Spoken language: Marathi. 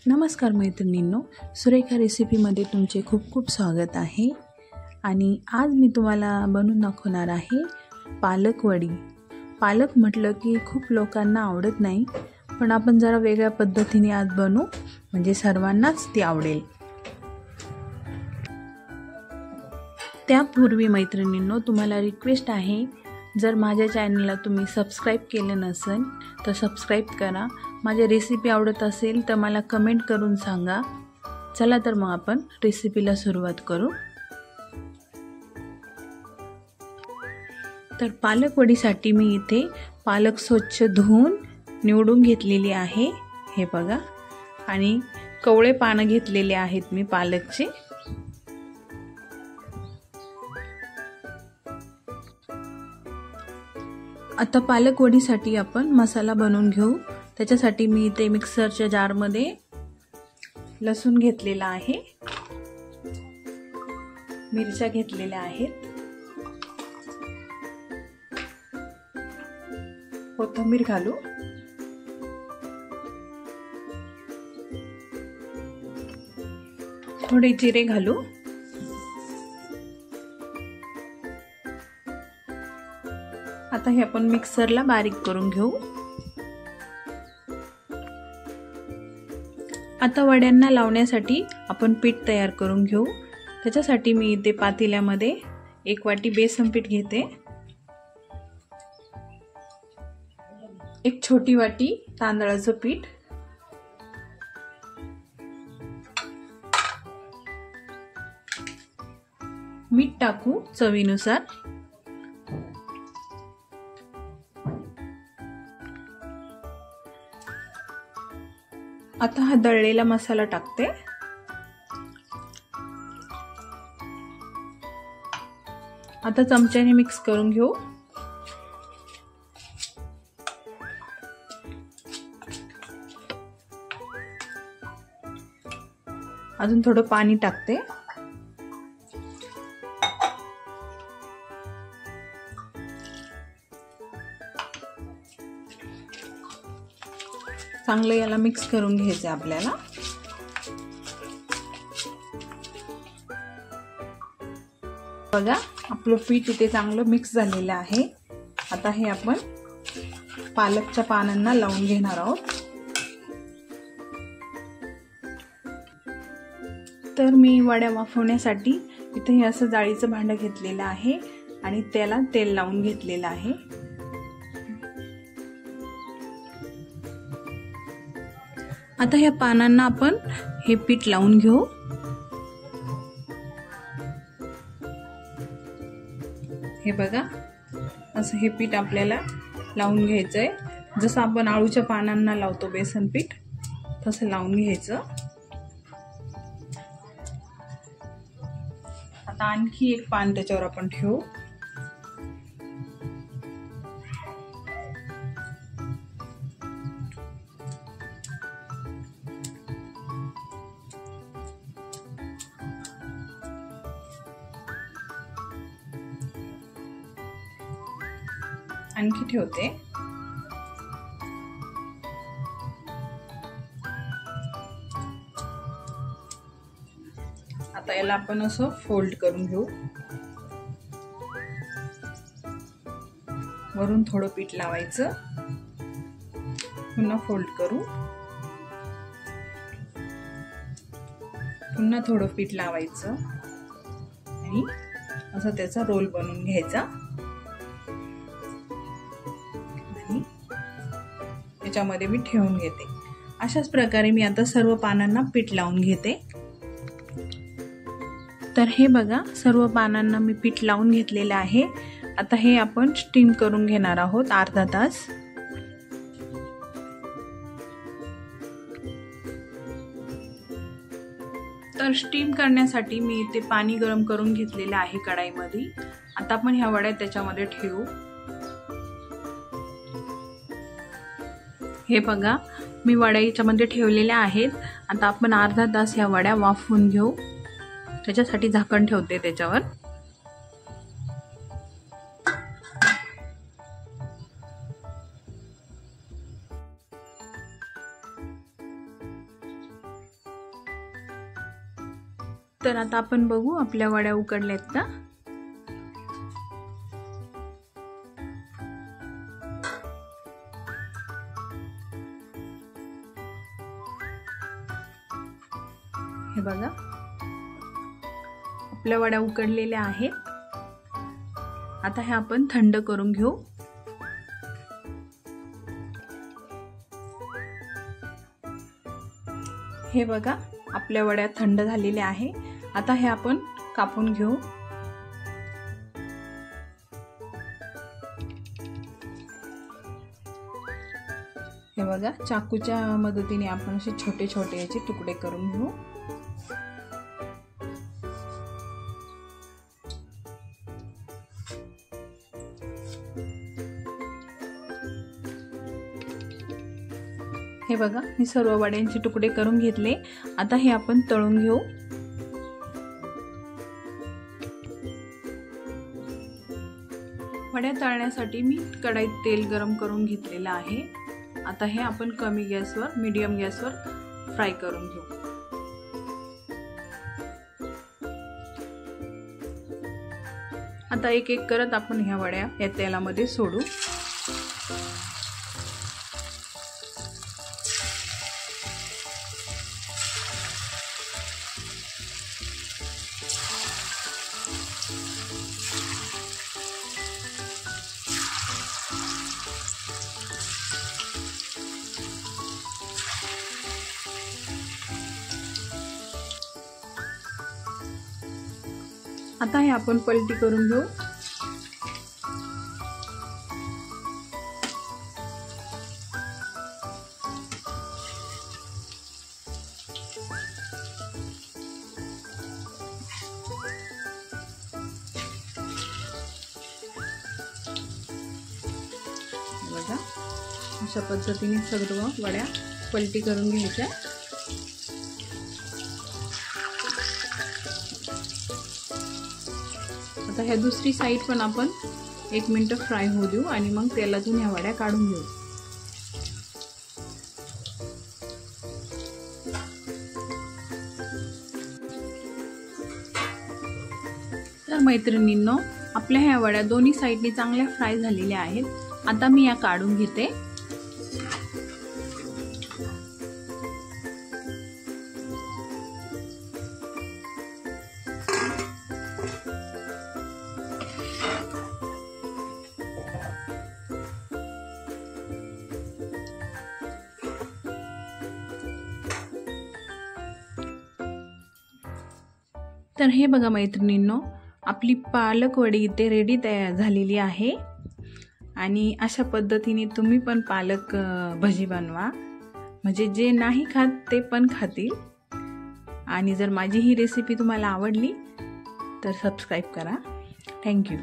नमस्कार मैत्रिणींनो, सुरेखा रेसिपीमध्ये तुमचे खूप खूप स्वागत आहे। आणि आज मी तुम्हाला बनवून दाखवणार आहे पालक वडी। पालक म्हटलं की खूप लोकांना आवडत नाही, पण आपण जरा वेगळ्या पद्धतीने आज बनवू, म्हणजे सर्वांनाच ती आवडेल। त्यापूर्वी मैत्रिणींनो, तुम्हाला रिक्वेस्ट आहे, जर माझ्या चॅनलला तुम्ही सबस्क्राइब केलं नसेल तर सबस्क्राइब करा। माझी रेसिपी आवडत असेल तर मला कमेंट करून सांगा। चला तर मग आपण रेसिपीला सुरुवात करू। तर पालक वडीसाठी मी इथे पालक स्वच्छ धुवून निवडून घेतलेली आहे, हे बघा। आणि कवळे पानं घेतलेले आहेत मी पालकचे। आता पालक वडीसाठी आपण मसाला बनवून घेऊ। त्याच्यासाठी मी इथे मिक्सरच्या जारमध्ये लसूण घेतलेला आहे, मिरच्या घेतलेल्या आहेत, कोथिंबीर घालू, थोडे जिरे घालू, आता हे आपण मिक्सरला बारीक करून घेऊ। आता वड्यांना लावण्यासाठी आपण पीठ तयार करून घेऊ। त्याच्यासाठी मी इथे पातेल्यामध्ये 1 वाटी बेसन पीठ घेते, 1 छोटी वाटी तांदळाचं पीठ, मीठ टाकू चवीनुसार, आता हा दळलेला मसाला टाकते। आता चमच्याने मिक्स करून घेऊ। अजून थोडं पाणी टाकते। चांगलं याला मिक्स करून घ्यायचं आपल्याला। बघा, आपलं पीठ इथे चांगलं मिक्स झालेलं आहे। आता हे आपण पालकच्या पानांना लावून घेणार आहोत। तर मी वड्या वाफवण्यासाठी इथे हे असं जाळीचं भांडं घेतलेलं आहे आणि त्याला तेल लावून घेतलेलं आहे। आता ह्या पानांना आपण हे पीठ लावून घेऊ। हे बघा, असं हे पीठ आपल्याला लावून घ्यायचंय। जसं आपण आळूच्या पानांना लावतो बेसन पीठ, तसं लावून घ्यायचं। आता आणखी एक पान त्याच्यावर आपण ठेवू। आणखी ठेवते। आता याला आपण असं फोल्ड करून घेऊ। वरून थोडं पीठ लावायचं, पुन्हा फोल्ड करू, पुन्हा थोडं पीठ लावायचं आणि असं त्याचा रोल बनवून घ्यायचा। त्याच्यामध्ये मी ठेवून घेते। अशाच प्रकारे मी आता सर्व पानांना पीठ लावून घेते। तर हे बघा, सर्व पानांना मी पीठ लावून घेतलेलं आहे। आता हे आपण स्टीम करून घेणार आहोत अर्धा तास। तर स्टीम करण्यासाठी मी इथे पाणी गरम करून घेतलेलं आहे कढाईमध्ये। आता आपण ह्या वड्या त्याच्यामध्ये ठेवू। हे बघा, मी वड्या याच्यामध्ये ठेवलेल्या आहेत। आता आपण अर्धा तास ह्या वड्या वाफवून घेऊ। त्याच्यासाठी झाकण ठेवते त्याच्यावर। तर आता आपण बघू आपल्या वड्या उकडल्यात का। हे बघा आपल्या वड्या उकडलेल्या आहेत। आता हे आपण थंड करून घेऊ। हे बघा आपल्या वड्या थंड झालेल्या आहे। आता हे आपण कापून घेऊ। हे बघा चाकूच्या मदतीने आपण असे छोटे छोटे याचे तुकडे करून घेऊ। हे बघा मी सर्व वड्यांचे तुकडे करून घेतले। आता हे आपण तळून घेऊ। वड्या तळण्यासाठी मी कढईत तेल गरम करून घेतलेलं आहे। आता हे आपण कमी गॅसवर मीडियम गॅसवर फ्राय करून घेऊ। आता एक एक करत आपण ह्या वड्या या तेलामध्ये सोडू। आता हे आपण पलटी करून घेऊ। बघा अशा पद्धतीने सर्व वड्या पलटी करून घ्यायच्या। आता ह्या दुसरी साइड पण आपण 1 मिनिट फ्राय होऊ देऊ आणि मग तेलातून ह्या वड्या काढून घेऊ। तर मैत्रिणींनो आपल्या ह्या वड्या दोन्ही साइडनी चांगल्या फ्राय झालेल्या आहेत। आता मी या काढून घेते। तर हे बघा मैत्रिणींनो आपली पालक वडी इथे रेडी तयार झालेली आहे। आणि अशा पद्धतीने तुम्ही पण पालक भजी बनवा, म्हणजे जे नाही खात ते पण खातील। आणि जर माझी ही रेसिपी तुम्हाला आवडली तर सबस्क्राईब करा। थँक्यू।